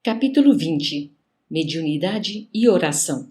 Capítulo 20. Mediunidade e oração.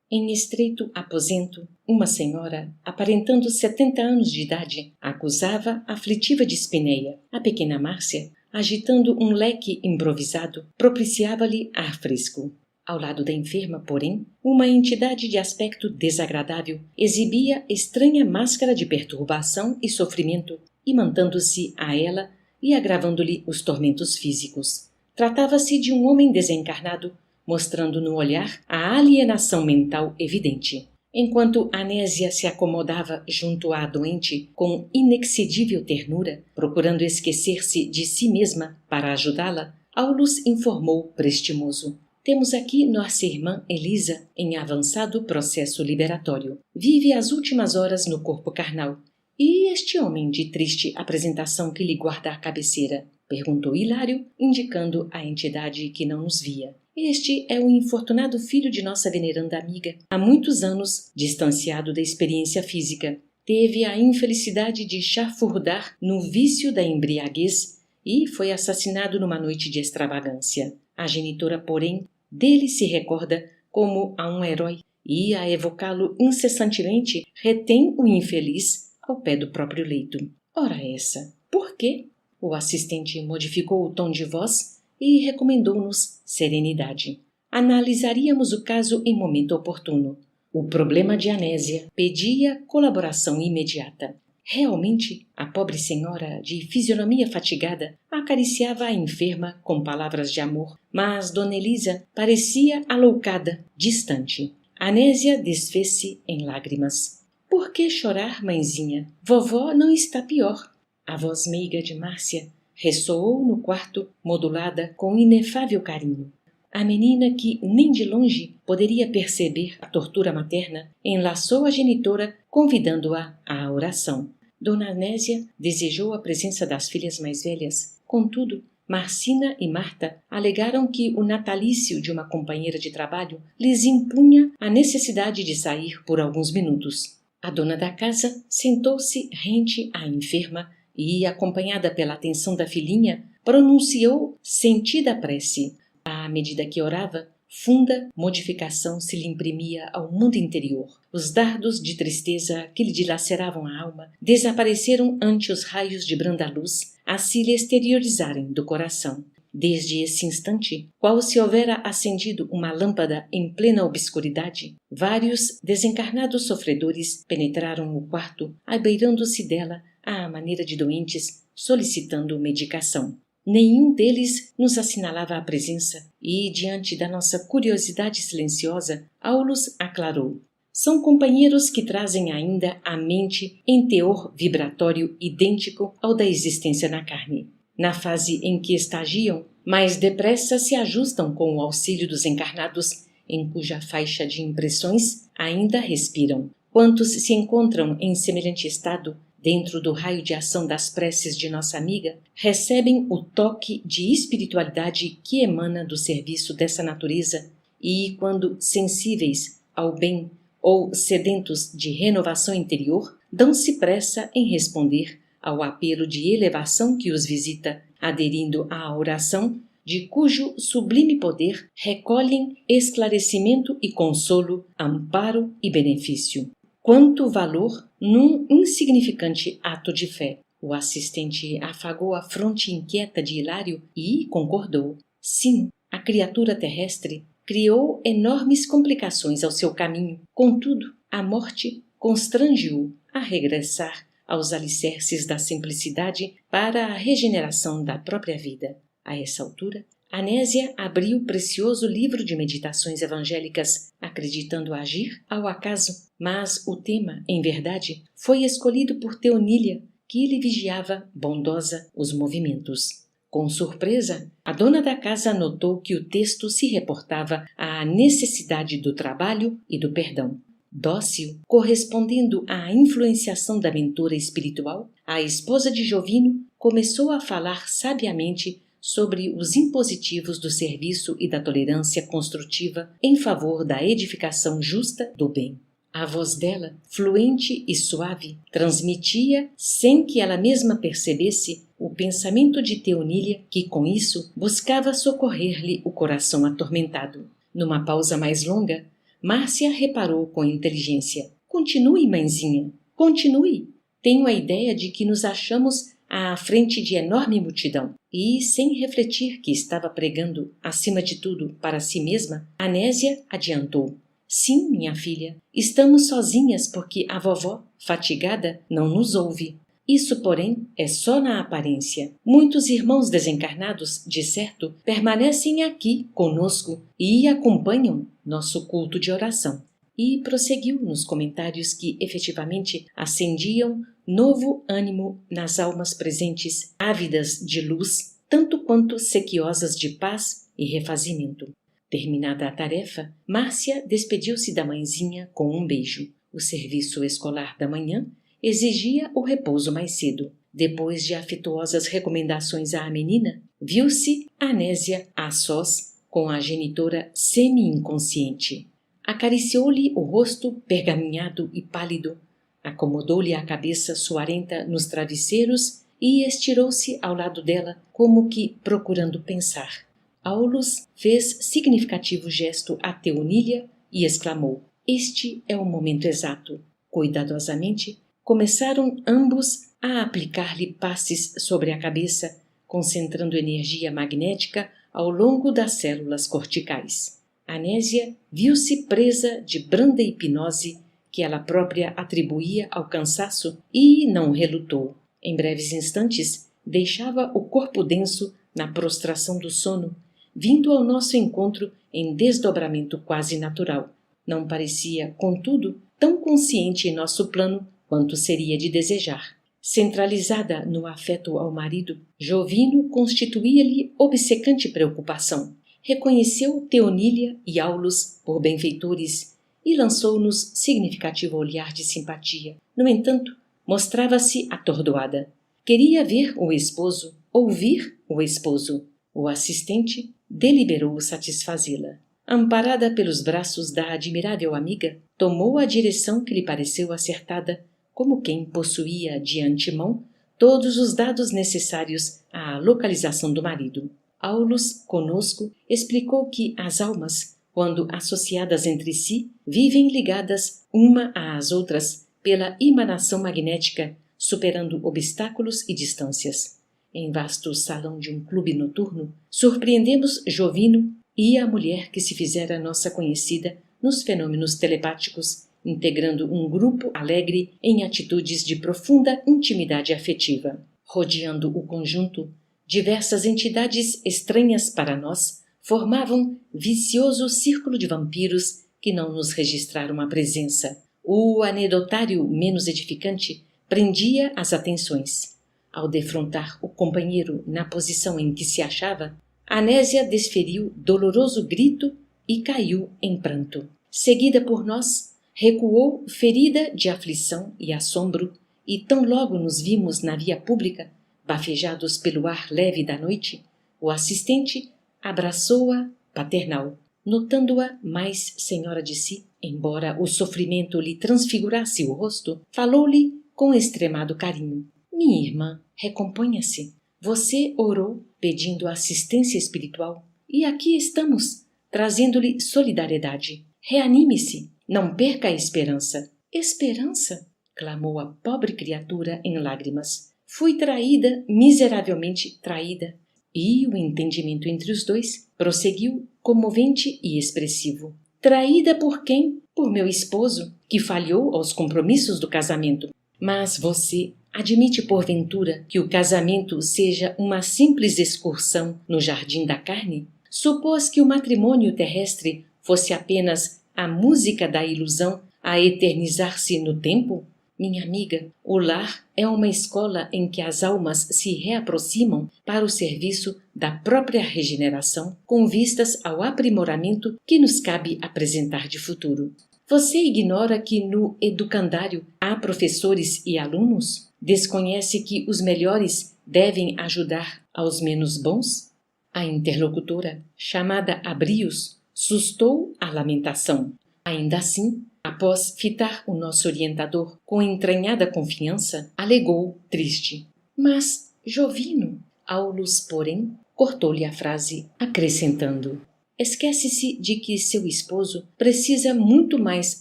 Em estreito aposento, uma senhora, aparentando 70 anos de idade, acusava aflitiva dispneia. A pequena Márcia, agitando um leque improvisado, propiciava-lhe ar fresco. Ao lado da enferma, porém, uma entidade de aspecto desagradável exibia estranha máscara de perturbação e sofrimento, imantando-se a ela e agravando-lhe os tormentos físicos. Tratava-se de um homem desencarnado, mostrando no olhar a alienação mental evidente. Enquanto Anésia se acomodava junto à doente com inexcedível ternura, procurando esquecer-se de si mesma para ajudá-la, Aulus informou prestimoso: "Temos aqui nossa irmã Elisa em avançado processo liberatório. Vive as últimas horas no corpo carnal. E este homem de triste apresentação que lhe guarda a cabeceira?" perguntou Hilário, indicando a entidade que não nos via. "Este é o infortunado filho de nossa veneranda amiga, há muitos anos distanciado da experiência física. Teve a infelicidade de chafurdar no vício da embriaguez e foi assassinado numa noite de extravagância. A genitora, porém, dele se recorda como a um herói e, a evocá-lo incessantemente, retém o infeliz ao pé do próprio leito. Ora essa, por quê?" O assistente modificou o tom de voz e recomendou-nos serenidade. Analisaríamos o caso em momento oportuno. O problema de Anésia pedia colaboração imediata. Realmente, a pobre senhora, de fisionomia fatigada, acariciava a enferma com palavras de amor, mas Dona Elisa parecia aloucada, distante. Anésia desfez-se em lágrimas. "Por que chorar, mãezinha? Vovó não está pior." A voz meiga de Márcia ressoou no quarto, modulada com inefável carinho. A menina, que nem de longe poderia perceber a tortura materna, enlaçou a genitora, convidando-a à oração. Dona Anésia desejou a presença das filhas mais velhas. Contudo, Marcina e Marta alegaram que o natalício de uma companheira de trabalho lhes impunha a necessidade de sair por alguns minutos. A dona da casa sentou-se rente à enferma e, acompanhada pela atenção da filhinha, pronunciou sentida prece. À medida que orava, funda modificação se lhe imprimia ao mundo interior. Os dardos de tristeza que lhe dilaceravam a alma desapareceram ante os raios de branda luz a se lhe exteriorizarem do coração. Desde esse instante, qual se houvera acendido uma lâmpada em plena obscuridade, vários desencarnados sofredores penetraram o quarto, abeirando-se dela à maneira de doentes, solicitando medicação. Nenhum deles nos assinalava a presença e, diante da nossa curiosidade silenciosa, Aulus aclarou: "São companheiros que trazem ainda a mente em teor vibratório idêntico ao da existência na carne. Na fase em que estagiam, mais depressa se ajustam com o auxílio dos encarnados, em cuja faixa de impressões ainda respiram. Quantos se encontram em semelhante estado, dentro do raio de ação das preces de nossa amiga, recebem o toque de espiritualidade que emana do serviço dessa natureza e, quando sensíveis ao bem ou sedentos de renovação interior, dão-se pressa em responder ao apelo de elevação que os visita, aderindo à oração, de cujo sublime poder recolhem esclarecimento e consolo, amparo e benefício. Quanto valor num insignificante ato de fé!" O assistente afagou a fronte inquieta de Hilário e concordou. Sim, a criatura terrestre criou enormes complicações ao seu caminho. Contudo, a morte constrange-o a regressar aos alicerces da simplicidade para a regeneração da própria vida. A essa altura, Anésia abriu o precioso livro de meditações evangélicas, acreditando agir ao acaso, mas o tema, em verdade, foi escolhido por Teonília, que lhe vigiava, bondosa, os movimentos. Com surpresa, a dona da casa notou que o texto se reportava à necessidade do trabalho e do perdão. Dócil, correspondendo à influenciação da mentora espiritual, a esposa de Jovino começou a falar sabiamente sobre os impositivos do serviço e da tolerância construtiva em favor da edificação justa do bem. A voz dela, fluente e suave, transmitia, sem que ela mesma percebesse, o pensamento de Teonília, que com isso buscava socorrer-lhe o coração atormentado. Numa pausa mais longa, Márcia reparou com inteligência. Continue, mãezinha, continue. Tenho a ideia de que nos achamos à frente de enorme multidão. E, sem refletir que estava pregando, acima de tudo, para si mesma, Anésia adiantou. Sim, minha filha, estamos sozinhas porque a vovó, fatigada, não nos ouve. Isso, porém, é só na aparência. Muitos irmãos desencarnados, de certo, permanecem aqui conosco e acompanham nosso culto de oração. E prosseguiu nos comentários que efetivamente acendiam novo ânimo nas almas presentes, ávidas de luz, tanto quanto sequiosas de paz e refazimento. Terminada a tarefa, Márcia despediu-se da mãezinha com um beijo. O serviço escolar da manhã exigia o repouso mais cedo. Depois de afetuosas recomendações à menina, viu-se Anésia a sós com a genitora semi-inconsciente. Acariciou-lhe o rosto pergaminhado e pálido, acomodou-lhe a cabeça suarenta nos travesseiros e estirou-se ao lado dela como que procurando pensar. Aulus fez significativo gesto a Teonília e exclamou: Este é o momento exato. Cuidadosamente, começaram ambos a aplicar-lhe passes sobre a cabeça, concentrando energia magnética ao longo das células corticais. Anésia viu-se presa de branda hipnose que ela própria atribuía ao cansaço e não relutou. Em breves instantes, deixava o corpo denso na prostração do sono, vindo ao nosso encontro em desdobramento quase natural. Não parecia, contudo, tão consciente em nosso plano quanto seria de desejar. Centralizada no afeto ao marido, Jovino constituía-lhe obcecante preocupação. Reconheceu Teonília e Aulus por benfeitores e lançou-nos significativo olhar de simpatia. No entanto, mostrava-se atordoada. Queria ver o esposo, ouvir o esposo. O assistente deliberou satisfazê-la. Amparada pelos braços da admirável amiga, tomou a direção que lhe pareceu acertada, como quem possuía de antemão todos os dados necessários à localização do marido. Aulus, conosco, explicou que as almas, quando associadas entre si, vivem ligadas uma às outras pela emanação magnética, superando obstáculos e distâncias. Em vasto salão de um clube noturno, surpreendemos Jovino e a mulher que se fizera nossa conhecida nos fenômenos telepáticos, integrando um grupo alegre em atitudes de profunda intimidade afetiva. Rodeando o conjunto, diversas entidades estranhas para nós formavam vicioso círculo de vampiros que não nos registraram a presença. O anedotário menos edificante prendia as atenções. Ao defrontar o companheiro na posição em que se achava, Anésia desferiu doloroso grito e caiu em pranto. Seguida por nós, recuou ferida de aflição e assombro, e tão logo nos vimos na via pública, bafejados pelo ar leve da noite, o assistente abraçou-a paternal, notando-a mais senhora de si, embora o sofrimento lhe transfigurasse o rosto, falou-lhe com extremado carinho. Minha irmã, recomponha-se. Você orou pedindo assistência espiritual e aqui estamos, trazendo-lhe solidariedade. Reanime-se, não perca a esperança. Esperança? Clamou a pobre criatura em lágrimas. Fui traída, miseravelmente traída. E o entendimento entre os dois prosseguiu comovente e expressivo. Traída por quem? Por meu esposo, que falhou aos compromissos do casamento. Mas você admite porventura que o casamento seja uma simples excursão no jardim da carne? Supôs que o matrimônio terrestre fosse apenas a música da ilusão a eternizar-se no tempo? Minha amiga, o lar é uma escola em que as almas se reaproximam para o serviço da própria regeneração, com vistas ao aprimoramento que nos cabe apresentar de futuro. Você ignora que no educandário há professores e alunos? Desconhece que os melhores devem ajudar aos menos bons? A interlocutora, chamada Abrios, sustou a lamentação. Ainda assim, a após fitar o nosso orientador com entranhada confiança, alegou, triste: Mas, Jovino... Aulus, porém, cortou-lhe a frase, acrescentando: Esquece-se de que seu esposo precisa muito mais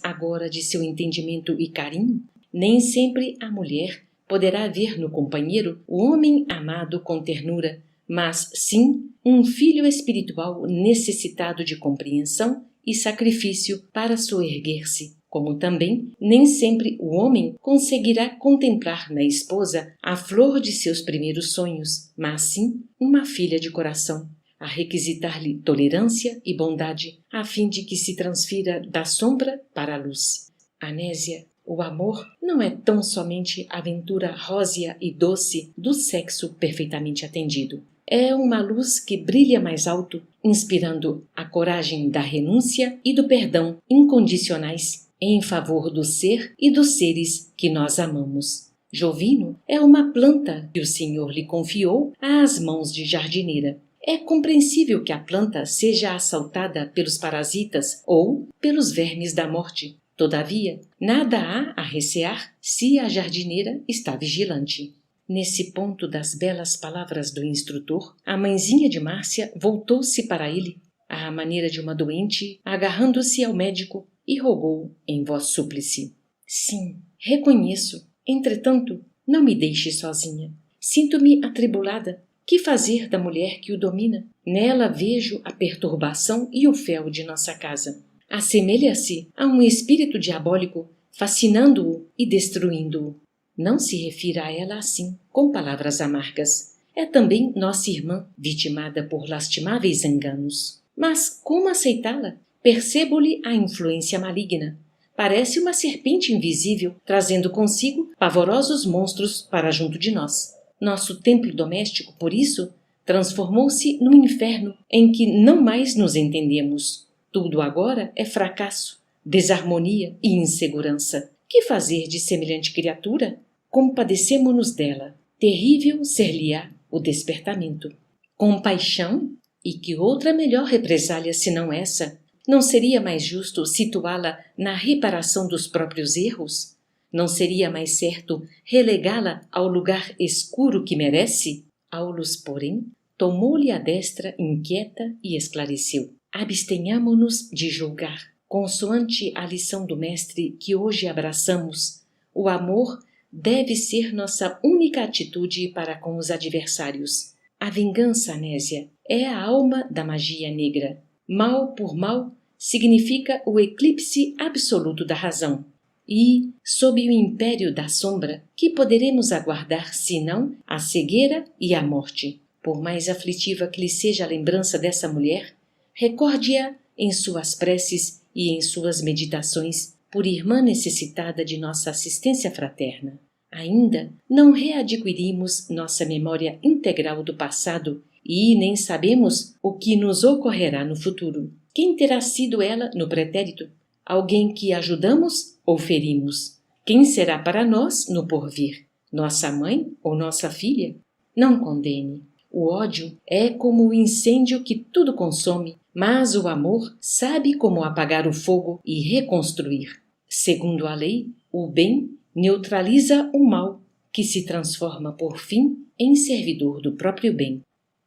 agora de seu entendimento e carinho? Nem sempre a mulher poderá ver no companheiro o homem amado com ternura, mas sim um filho espiritual necessitado de compreensão e sacrifício para soerguer-se, como também nem sempre o homem conseguirá contemplar na esposa a flor de seus primeiros sonhos, mas sim uma filha de coração, a requisitar-lhe tolerância e bondade, a fim de que se transfira da sombra para a luz. Anésia, o amor não é tão somente a aventura rósea e doce do sexo perfeitamente atendido. É uma luz que brilha mais alto, inspirando a coragem da renúncia e do perdão incondicionais em favor do ser e dos seres que nós amamos. Jovino é uma planta que o Senhor lhe confiou às mãos de jardineira. É compreensível que a planta seja assaltada pelos parasitas ou pelos vermes da morte. Todavia, nada há a recear se a jardineira está vigilante. Nesse ponto das belas palavras do instrutor, a mãezinha de Márcia voltou-se para ele, à maneira de uma doente, agarrando-se ao médico, e rogou em voz súplice: Sim, reconheço. Entretanto, não me deixe sozinha. Sinto-me atribulada. Que fazer da mulher que o domina? Nela vejo a perturbação e o fel de nossa casa. Assemelha-se a um espírito diabólico, fascinando-o e destruindo-o. Não se refira a ela assim, com palavras amargas. É também nossa irmã, vitimada por lastimáveis enganos. Mas como aceitá-la? Percebo-lhe a influência maligna. Parece uma serpente invisível, trazendo consigo pavorosos monstros para junto de nós. Nosso templo doméstico, por isso, transformou-se num inferno em que não mais nos entendemos. Tudo agora é fracasso, desarmonia e insegurança. Que fazer de semelhante criatura? Compadecemo-nos dela. Terrível ser-lhe-á o despertamento. Compaixão? E que outra melhor represália senão essa? Não seria mais justo situá-la na reparação dos próprios erros? Não seria mais certo relegá-la ao lugar escuro que merece? Aulus, porém, tomou-lhe a destra inquieta e esclareceu: Abstenhamo-nos de julgar. Consoante a lição do mestre que hoje abraçamos, o amor deve ser nossa única atitude para com os adversários. A vingança, Anésia, é a alma da magia negra. Mal por mal significa o eclipse absoluto da razão. E, sob o império da sombra, que poderemos aguardar senão a cegueira e a morte? Por mais aflitiva que lhe seja a lembrança dessa mulher, recorde-a em suas preces e em suas meditações, por irmã necessitada de nossa assistência fraterna. Ainda não readquirimos nossa memória integral do passado e nem sabemos o que nos ocorrerá no futuro. Quem terá sido ela no pretérito? Alguém que ajudamos ou ferimos? Quem será para nós no porvir? Nossa mãe ou nossa filha? Não condene. O ódio é como o incêndio que tudo consome, mas o amor sabe como apagar o fogo e reconstruir. Segundo a lei, o bem neutraliza o mal, que se transforma por fim em servidor do próprio bem.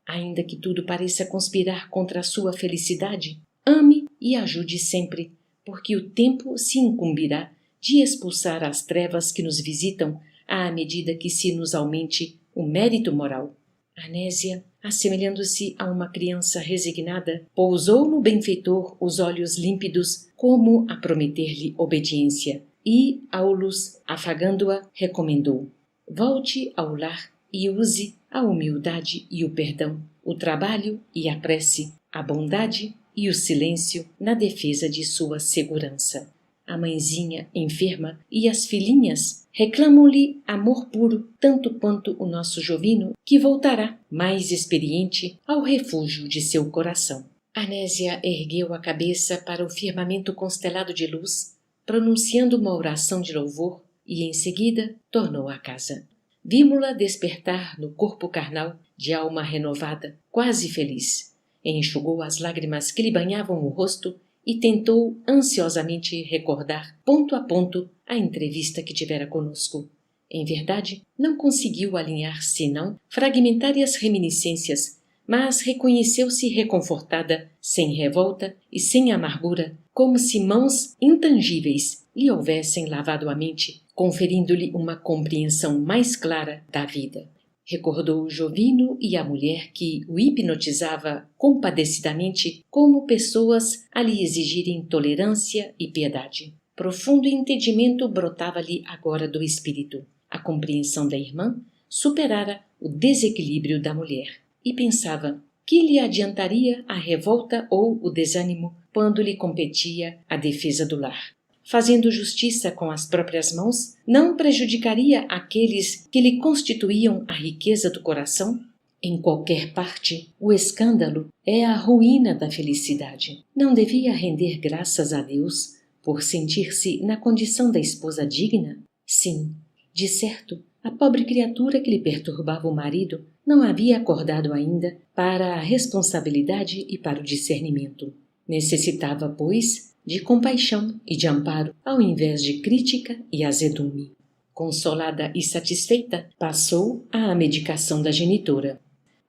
Ainda que tudo pareça conspirar contra a sua felicidade, ame e ajude sempre, porque o tempo se incumbirá de expulsar as trevas que nos visitam à medida que se nos aumente o mérito moral. Anésia, assemelhando-se a uma criança resignada, pousou no benfeitor os olhos límpidos como a prometer-lhe obediência, e Aulus, afagando-a, recomendou: volte ao lar e use a humildade e o perdão, o trabalho e a prece, a bondade e o silêncio na defesa de sua segurança. A mãezinha enferma e as filhinhas reclamam-lhe amor puro, tanto quanto o nosso Jovino, que voltará, mais experiente, ao refúgio de seu coração. Anésia ergueu a cabeça para o firmamento constelado de luz, pronunciando uma oração de louvor, e em seguida tornou à casa. Vimo-la despertar no corpo carnal, de alma renovada, quase feliz. Enxugou as lágrimas que lhe banhavam o rosto e tentou ansiosamente recordar, ponto a ponto, a entrevista que tivera conosco. Em verdade, não conseguiu alinhar senão fragmentárias reminiscências, mas reconheceu-se reconfortada, sem revolta e sem amargura, como se mãos intangíveis lhe houvessem lavado a mente, conferindo-lhe uma compreensão mais clara da vida. Recordou o Jovino e a mulher que o hipnotizava compadecidamente como pessoas a lhe exigirem tolerância e piedade. Profundo entendimento brotava-lhe agora do espírito. A compreensão da irmã superara o desequilíbrio da mulher e pensava que lhe adiantaria a revolta ou o desânimo quando lhe competia a defesa do lar. Fazendo justiça com as próprias mãos, não prejudicaria aqueles que lhe constituíam a riqueza do coração? Em qualquer parte, o escândalo é a ruína da felicidade. Não devia render graças a Deus por sentir-se na condição da esposa digna? Sim, de certo, a pobre criatura que lhe perturbava o marido não havia acordado ainda para a responsabilidade e para o discernimento. Necessitava, pois, de compaixão e de amparo, ao invés de crítica e azedume. Consolada e satisfeita, passou à medicação da genitora.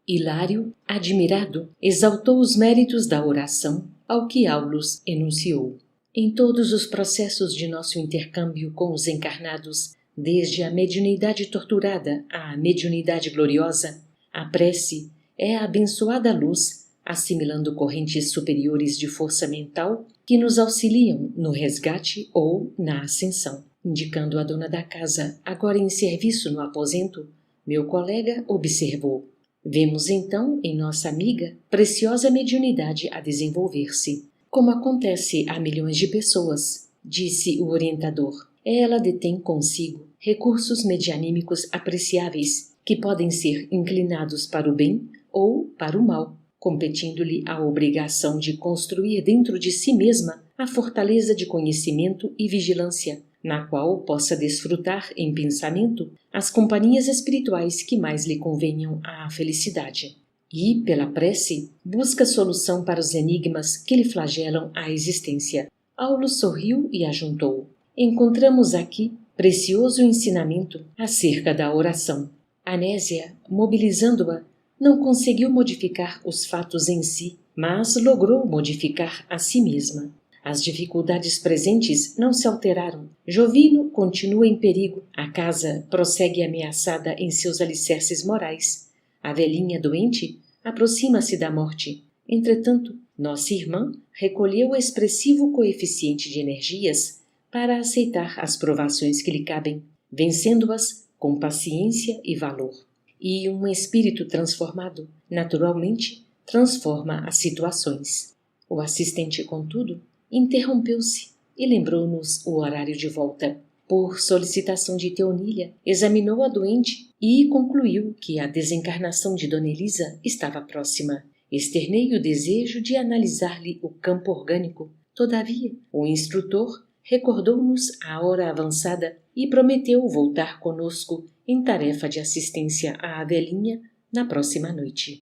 Hilário, admirado, exaltou os méritos da oração, ao que Aulus enunciou. Em todos os processos de nosso intercâmbio com os encarnados, desde a mediunidade torturada à mediunidade gloriosa, a prece é a abençoada luz, assimilando correntes superiores de força mental que nos auxiliam no resgate ou na ascensão. Indicando a dona da casa, agora em serviço no aposento, meu colega observou. Vemos então em nossa amiga preciosa mediunidade a desenvolver-se. Como acontece a milhões de pessoas, disse o orientador, ela detém consigo recursos medianímicos apreciáveis que podem ser inclinados para o bem ou para o mal, competindo-lhe a obrigação de construir dentro de si mesma a fortaleza de conhecimento e vigilância, na qual possa desfrutar em pensamento as companhias espirituais que mais lhe convenham à felicidade. E, pela prece, busca solução para os enigmas que lhe flagelam a existência. Aulus sorriu e ajuntou. Encontramos aqui precioso ensinamento acerca da oração. Anésia, mobilizando-a, não conseguiu modificar os fatos em si, mas logrou modificar a si mesma. As dificuldades presentes não se alteraram. Jovino continua em perigo. A casa prossegue ameaçada em seus alicerces morais. A velhinha doente aproxima-se da morte. Entretanto, nossa irmã recolheu o expressivo coeficiente de energias para aceitar as provações que lhe cabem, vencendo-as com paciência e valor. E um espírito transformado, naturalmente, transforma as situações. O assistente, contudo, interrompeu-se e lembrou-nos o horário de volta. Por solicitação de Teonília, examinou a doente e concluiu que a desencarnação de Dona Elisa estava próxima. Externei o desejo de analisar-lhe o campo orgânico. Todavia, o instrutor recordou-nos a hora avançada e prometeu voltar conosco em tarefa de assistência à velhinha na próxima noite.